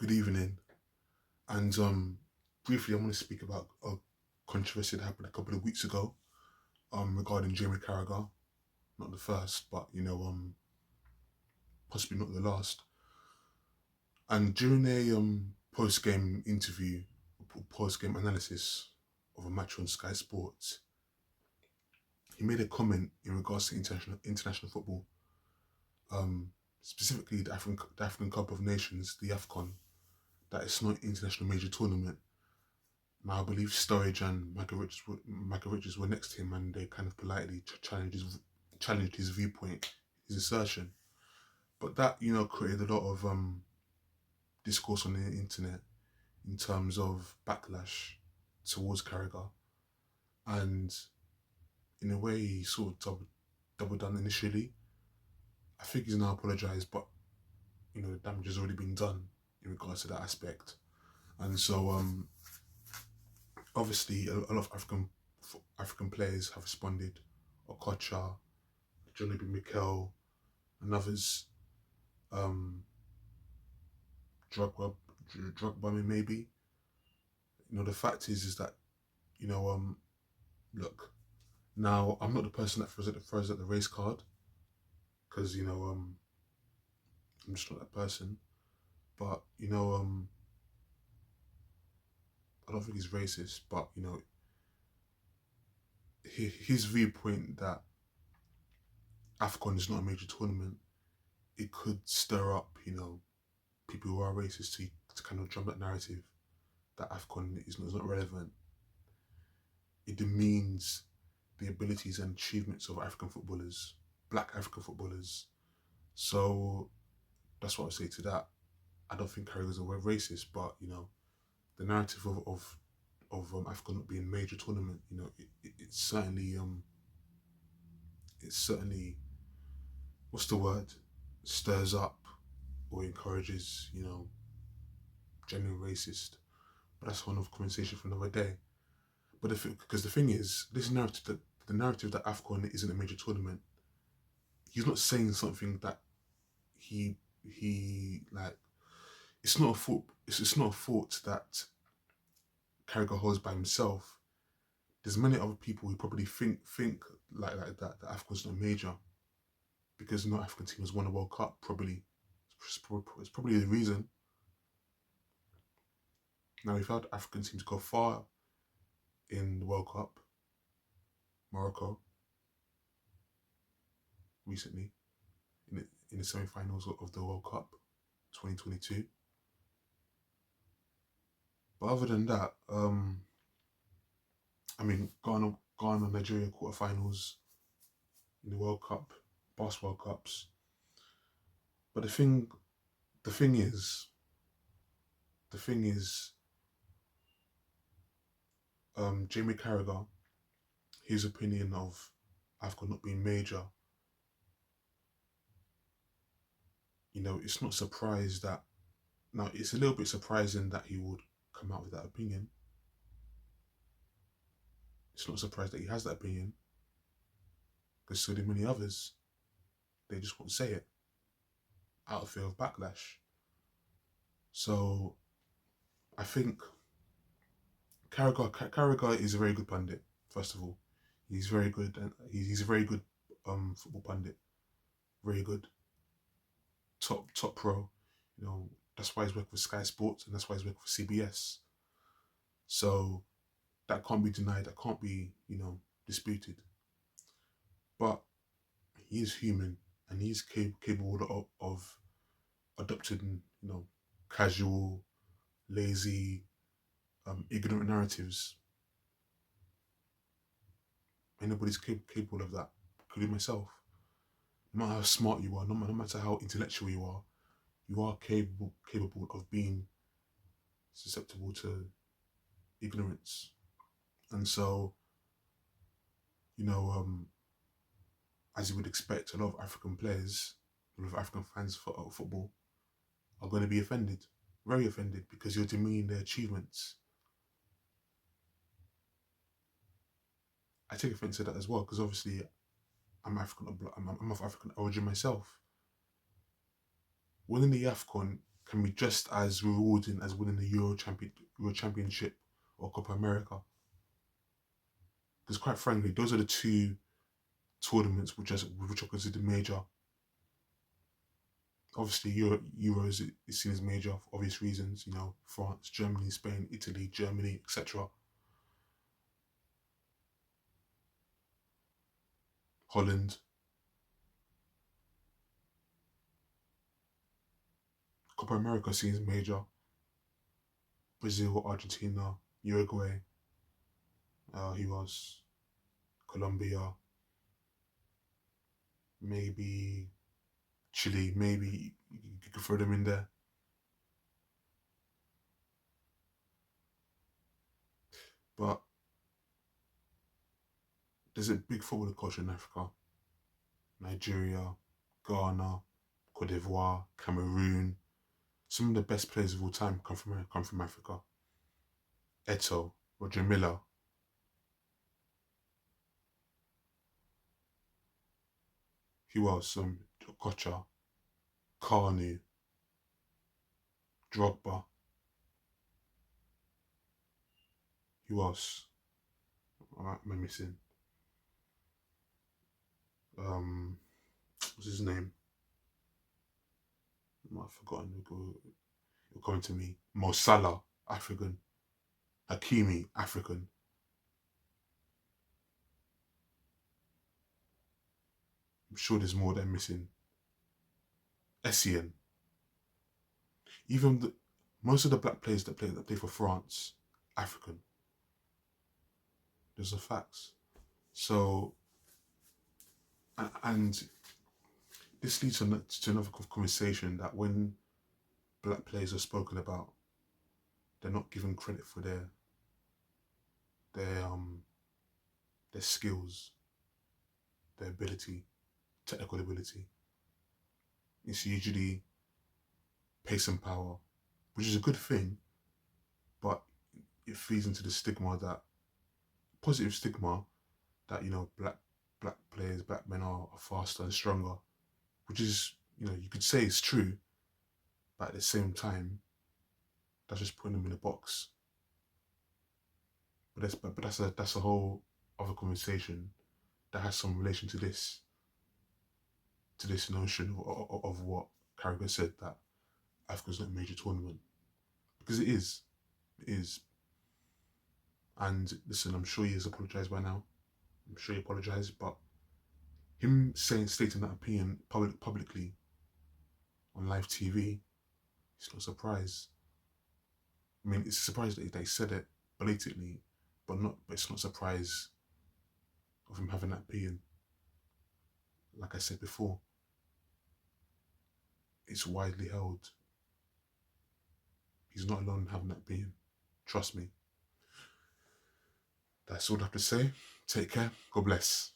Good evening. And briefly, I want to speak about a controversy that happened a couple of weeks ago regarding Jamie Carragher. Not the first, but possibly not the last. And during a post game interview, post game analysis of a match on Sky Sports, he made a comment in regards to international football, specifically the African Cup of Nations, the Afcon. That it's not an international major tournament. Now, I believe Sturridge and Michael Richards were next to him, and they kind of politely challenged his viewpoint, his assertion. But that, created a lot of discourse on the internet in terms of backlash towards Carragher. And in a way, he sort of doubled down initially. I think he's now apologised, but, the damage has already been done in regards to that aspect. And so, obviously, a lot of African players have responded. Okocha, Johnny B. Mikel, and others. Drug bombing maybe. The fact is that look. Now, I'm not the person that throws at the race card, because I'm just not that person. But I don't think he's racist. But his viewpoint that Afcon is not a major tournament, it could stir up, people who are racist to kind of drum that narrative that Afcon is not relevant. It demeans the abilities and achievements of African footballers, black African footballers. So that's what I say to that. I don't think Carragher's a racist, but the narrative of Afcon not being a major tournament, it's certainly what's the word, stirs up or encourages, genuine racist. But that's one of conversation for another day. But because the thing is, this narrative, the narrative that Afcon isn't a major tournament, he's not saying something that he like. It's not a thought. It's not a thought that Carragher holds by himself. There's many other people who probably think like that. That Afcon's not major because no African team has won a World Cup. Probably it's probably the reason. Now we've had African teams go far in the World Cup. Morocco recently in the semi-finals of the World Cup 2022. But other than that, Ghana, Nigeria quarterfinals in the World Cup, past World Cups. But the thing is, Jamie Carragher, his opinion of Afcon not being major, it's not surprised that. Now, it's a little bit surprising that he would come out with that opinion. It's not surprised that he has that opinion, because so do many others. They just won't say it out of fear of backlash. So, I think Carragher is a very good pundit. First of all, he's very good, and he's a very good football pundit. Very good, top pro. That's why he's working for Sky Sports, and that's why he's working for CBS. So that can't be denied. That can't be disputed. But he is human, and he's capable of adopting casual, lazy, ignorant narratives. Anybody's capable of that, including myself. No matter how smart you are, no matter how intellectual you are capable of being susceptible to ignorance. And so, as you would expect, a lot of African players, a lot of African fans for football are going to be offended, very offended, because you're demeaning their achievements. I take offense to that as well, because obviously I'm African. I'm of African origin myself. Winning the Afcon can be just as rewarding as winning the Euro Championship or Copa America. Because quite frankly, those are the two tournaments which are considered major. Obviously, Euros is seen as major for obvious reasons. France, Germany, Spain, Italy, Germany, etc. Holland. Copa America is seen as major. Brazil, Argentina, Uruguay. Who else? Colombia. Maybe Chile. Maybe you could throw them in there. But there's a big football culture in Africa. Nigeria, Ghana, Cote d'Ivoire, Cameroon. Some of the best players of all time come from Africa. Eto'o, Roger Milla. Who else? Okocha, Kanu, Drogba. Who else? Am I missing? What's his name? I've forgotten. It'll come to me. Mo Salah, African. Hakimi, African. I'm sure there's more they're missing. Essien. Even most of the black players that play for France, African. Those are facts. So, and this leads to another conversation that when black players are spoken about, they're not given credit for their skills, their ability, technical ability. It's usually pace and power, which is a good thing, but it feeds into the positive stigma that black players, black men are faster and stronger, which is you could say it's true, but at the same time, that's just putting them in a box. But that's a whole other conversation that has some relation to this notion of what Carragher said, that Africa's not a major tournament, because it is. And listen, I'm sure he has apologised by now. I'm sure he apologised, but him stating that opinion publicly on live TV, it's no surprise. I mean, it's a surprise that they said it blatantly, but it's not a surprise of him having that opinion. Like I said before, it's widely held. He's not alone in having that opinion. Trust me. That's all I have to say. Take care. God bless.